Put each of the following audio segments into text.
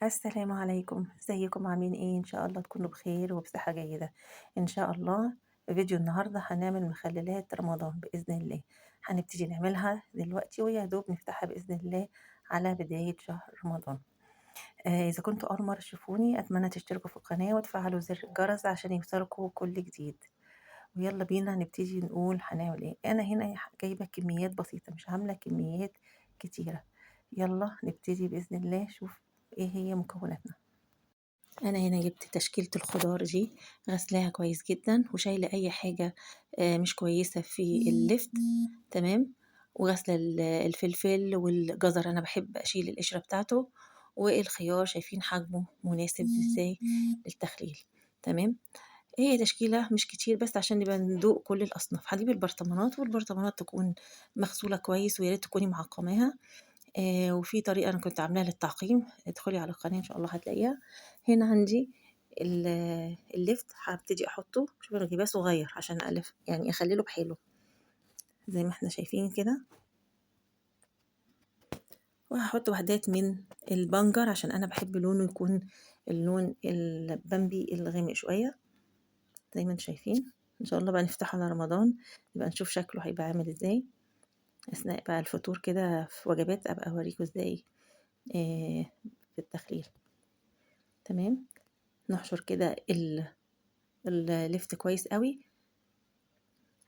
السلام عليكم، ازيكم عاملين ايه؟ ان شاء الله تكونوا بخير وبصحة جيدة. ان شاء الله في فيديو النهاردة هنعمل مخللات رمضان بإذن الله. هنبتدي نعملها دلوقتي ويا دوب نفتحها بإذن الله على بداية شهر رمضان. إذا كنتوا أول مرة تشوفوني أتمنى تشتركوا في القناة وتفعلوا زر الجرس عشان يوصلكوا كل جديد. ويلا بينا نبتدي نقول هنعمل ايه. أنا هنا جايبة كميات بسيطة، مش عاملة كميات كتيرة. يلا نبتدي بإذن الله. شوف ايه هي مكوناتنا. انا هنا جبت تشكيلة الخضار دي، غسلاها كويس جدا وشايلة اي حاجة مش كويسة في اللفت. تمام. وغسلة الفلفل والجزر، انا بحب اشيل القشرة بتاعته. والخيار شايفين حجمه مناسب ازاي للتخليل. تمام. هي تشكيلة مش كتير بس عشان نبقى ندوق كل الأصناف. هجيب البرطمانات والبرطمانات تكون مغسولة كويس وياريت تكوني معقماها. وفي طريقة أنا كنت عاملاها للتعقيم، ادخلي على القناة إن شاء الله هتلاقيها. هنا عندي اللفت هبتدي أحطه. شوفوا أنا جايباه صغير عشان ألف يعني أخلله بحاله زي ما احنا شايفين كده. وهحط وحدات من البنجر عشان أنا بحب لونه يكون اللون البامبي الغامق شوية زي ما انتم شايفين. إن شاء الله بقى نفتحه على رمضان يبقى نشوف شكله هيبقى عامل ازاي أثناء بقى الفطور كده في وجبات، أبقى أوريكم ازاي في التخليل. تمام. نحشر كده اللفت كويس قوي.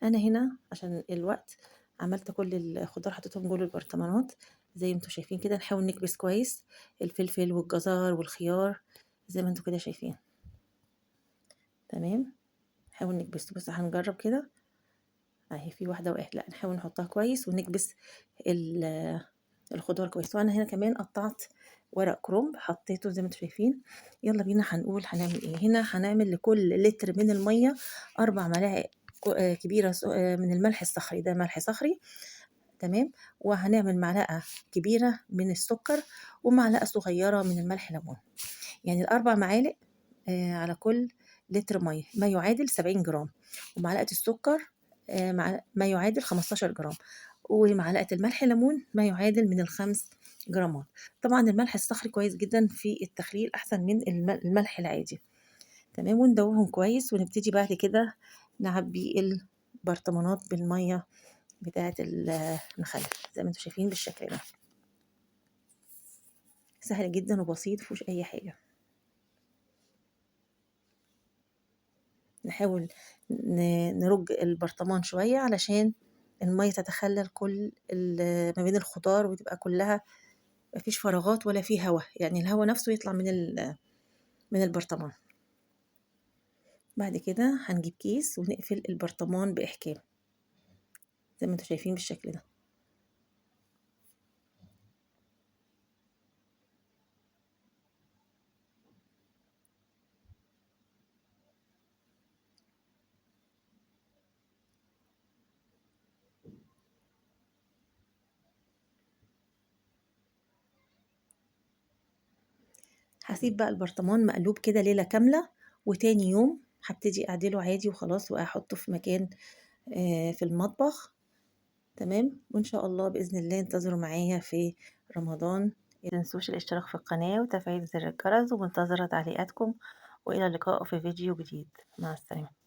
انا هنا عشان الوقت عملت كل الخضار حطيتهم جوه البرطمانات زي ما انتم شايفين كده. نحاول نكبس كويس الفلفل والجزر والخيار زي ما انتم كده شايفين. تمام. نحاول نكبس. بس هنجرب كده اهي في واحده وقعت، لا نحاول نحطها كويس ونكبس الخضار كويس. وانا هنا كمان قطعت ورق كرنب حطيته زي ما انتم شايفين. يلا بينا هنقول هنعمل ايه. هنا هنعمل لكل لتر من الميه 4 ملاعق كبيره من الملح الصخري، ده ملح صخري. تمام. وهنعمل معلقه كبيره من السكر ومعلقه صغيره من الملح ليمون. يعني ال4 معالق على كل لتر ميه، ما يعادل 70 جرام. ومعلقه السكر ما يعادل 15 جرام. ومعلقة الملح ليمون ما يعادل من ال5 جرامات. طبعا الملح الصخري كويس جدا في التخليل، أحسن من الملح العادي. تمام. وندوبهم كويس ونبتدي بعد كده نعبي البرطمانات بالمية بتاعة المخلل زي ما انتم شايفين بالشكل ده. سهل جدا وبسيط مفيهوش أي حاجة. نحاول نرج البرطمان شوية علشان المية تتخلل كل ما بين الخضار وتبقى كلها مفيش فراغات ولا فيه هوا، يعني الهوا نفسه يطلع من البرطمان. بعد كده هنجيب كيس ونقفل البرطمان بإحكام زي ما انتم شايفين بالشكل ده. هسيب بقى البرطمان مقلوب كده ليلة كاملة، وتاني يوم هبتدي اعدله عادي وخلاص واحطه في مكان في المطبخ. تمام. وان شاء الله باذن الله انتظروا معايا في رمضان. متنسوش الاشتراك في القناة وتفعيل زر الجرس، ومنتظرة تعليقاتكم. والى اللقاء في فيديو جديد. مع السلامة.